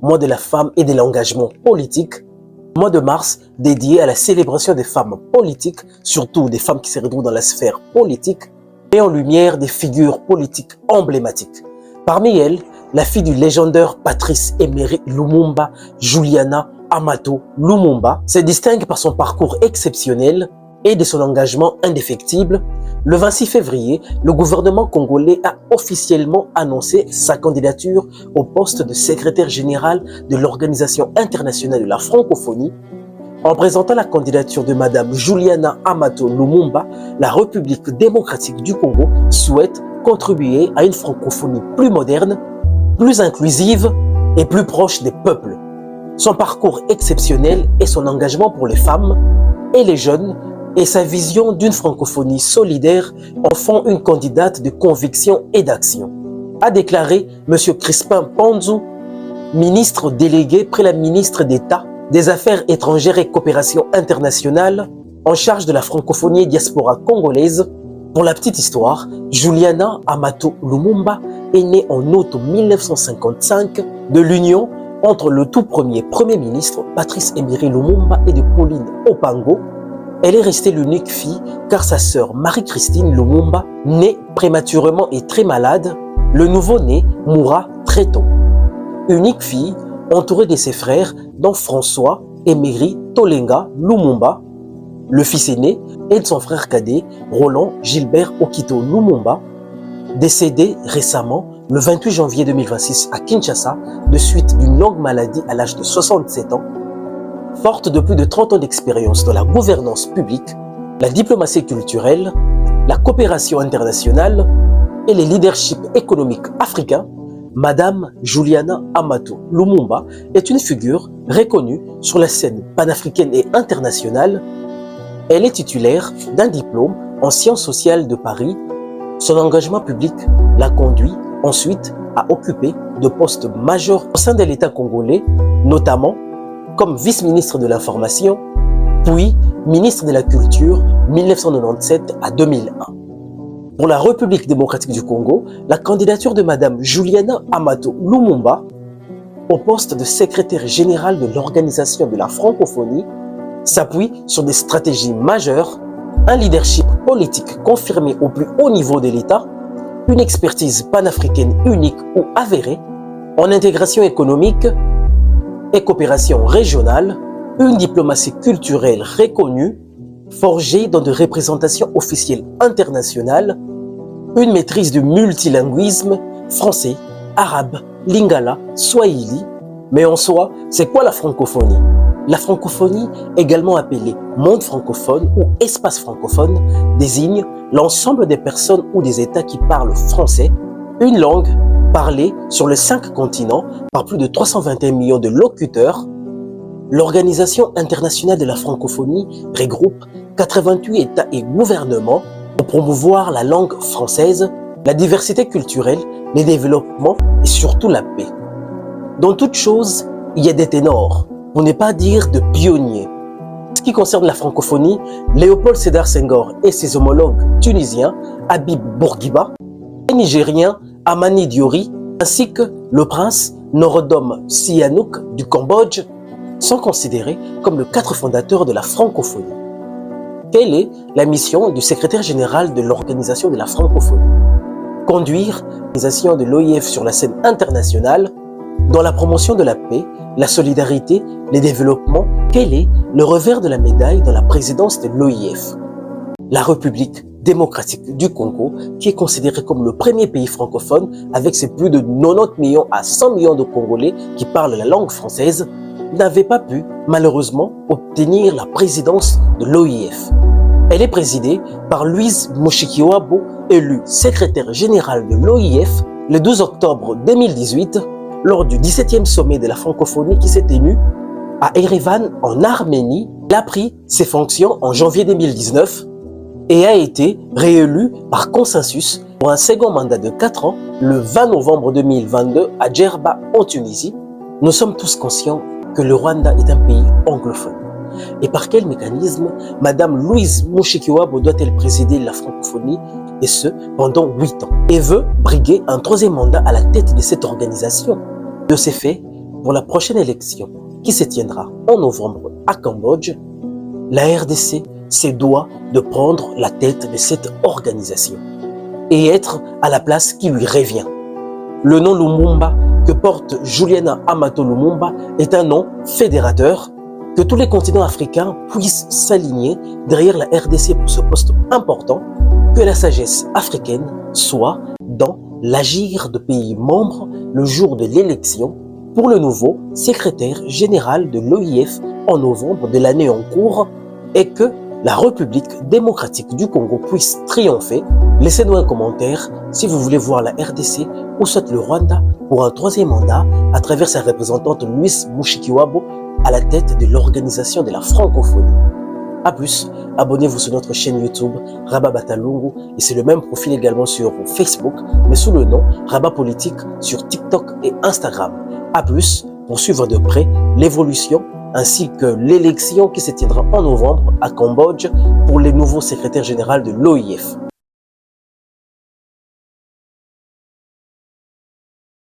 mois de la femme et de l'engagement politique, mois de mars dédié à la célébration des femmes politiques, surtout des femmes qui se retrouvent dans la sphère politique, met en lumière des figures politiques emblématiques. Parmi elles, la fille du légendaire Patrice Emery Lumumba, Juliana Amato Lumumba, se distingue par son parcours exceptionnel et de son engagement indéfectible. Le 26 février, le gouvernement congolais a officiellement annoncé sa candidature au poste de secrétaire général de l'Organisation internationale de la francophonie. En présentant la candidature de Madame Juliana Amato Lumumba, la République démocratique du Congo souhaite contribuer à une francophonie plus moderne, plus inclusive et plus proche des peuples. Son parcours exceptionnel et son engagement pour les femmes et les jeunes et sa vision d'une francophonie solidaire en font une candidate de conviction et d'action, a déclaré M. Crispin Panzou, ministre délégué près la ministre d'État des Affaires étrangères et coopération internationale en charge de la francophonie et diaspora congolaise. Pour la petite histoire, Juliana Amato Lumumba est née en août 1955 de l'union entre le tout premier Premier ministre Patrice Emery Lumumba et de Pauline Opango. Elle est restée l'unique fille car sa sœur Marie-Christine Lumumba, née prématurément et très malade, le nouveau-né mourra très tôt. Unique fille, entourée de ses frères dont François Emery Tolenga Lumumba, le fils aîné, et de son frère cadet Roland Gilbert Okito Lumumba, décédé récemment le 28 janvier 2026 à Kinshasa de suite d'une longue maladie à l'âge de 67 ans. Forte de plus de 30 ans d'expérience dans la gouvernance publique, la diplomatie culturelle, la coopération internationale et les leaderships économiques africains, Madame Juliana Amato Lumumba est une figure reconnue sur la scène panafricaine et internationale. Elle est titulaire d'un diplôme en sciences sociales de Paris. Son engagement public l'a conduit ensuite à occuper de postes majeurs au sein de l'État congolais, notamment comme vice-ministre de l'Information, puis ministre de la Culture 1997 à 2001. Pour la République démocratique du Congo, la candidature de Madame Juliana Amato Lumumba au poste de secrétaire général de l'Organisation de la francophonie s'appuie sur des stratégies majeures, un leadership politique confirmé au plus haut niveau de l'État, une expertise panafricaine unique ou avérée, en intégration économique et coopération régionale, une diplomatie culturelle reconnue, forgée dans des représentations officielles internationales, une maîtrise du multilinguisme français, arabe, lingala, swahili. Mais en soi, c'est quoi la francophonie? La francophonie, également appelée monde francophone ou espace francophone, désigne l'ensemble des personnes ou des États qui parlent français, une langue parlée sur les 5 continents par plus de 321 millions de locuteurs. L'Organisation internationale de la francophonie regroupe 88 États et gouvernements pour promouvoir la langue française, la diversité culturelle, le développement et surtout la paix. Dans toute chose, il y a des ténors, pour ne pas dire de pionniers. En ce qui concerne la francophonie, Léopold Sédar Senghor et ses homologues tunisiens, Habib Bourguiba, et nigériens, Amani Diori, ainsi que le prince Norodom Sihanouk du Cambodge, sont considérés comme les 4 fondateurs de la francophonie. Quelle est la mission du secrétaire général de l'Organisation de la francophonie? Conduire l'organisation de l'OIF sur la scène internationale dans la promotion de la paix, la solidarité, le développement. Quel est le revers de la médaille dans la présidence de l'OIF? La République démocratique du Congo, qui est considérée comme le premier pays francophone avec ses plus de 90 millions à 100 millions de Congolais qui parlent la langue française, n'avait pas pu, malheureusement, obtenir la présidence de l'OIF. Elle est présidée par Louise Mushikiwabo, élue secrétaire générale de l'OIF le 12 octobre 2018, lors du 17e sommet de la francophonie qui s'est tenu à Erevan, en Arménie. Elle a pris ses fonctions en janvier 2019 et a été réélue par consensus pour un second mandat de 4 ans le 20 novembre 2022 à Djerba, en Tunisie. Nous sommes tous conscients que le Rwanda est un pays anglophone. Et par quel mécanisme Madame Louise Mushikiwabo doit-elle présider la francophonie, et ce pendant 8 ans, et veut briguer un 3e mandat à la tête de cette organisation? De ces faits, pour la prochaine élection qui se tiendra en novembre à Cambodge, la RDC se doit de prendre la tête de cette organisation et être à la place qui lui revient. Le nom Lumumba que porte Juliana Amato Lumumba est un nom fédérateur. Que tous les continents africains puissent s'aligner derrière la RDC pour ce poste important, que la sagesse africaine soit dans l'agir de pays membres le jour de l'élection pour le nouveau secrétaire général de l'OIF en novembre de l'année en cours et que la République démocratique du Congo puisse triompher. Laissez-nous un commentaire si vous voulez voir la RDC ou soit le Rwanda pour un troisième mandat à travers sa représentante Louise Mushikiwabo à la tête de l'organisation de la francophonie. A plus, abonnez-vous sur notre chaîne YouTube Rabat Batalungu et c'est le même profil également sur Facebook mais sous le nom Rabat Politique sur TikTok et Instagram. A plus, pour suivre de près l'évolution ainsi que l'élection qui se tiendra en novembre à Cambodge pour les nouveaux secrétaires généraux de l'OIF.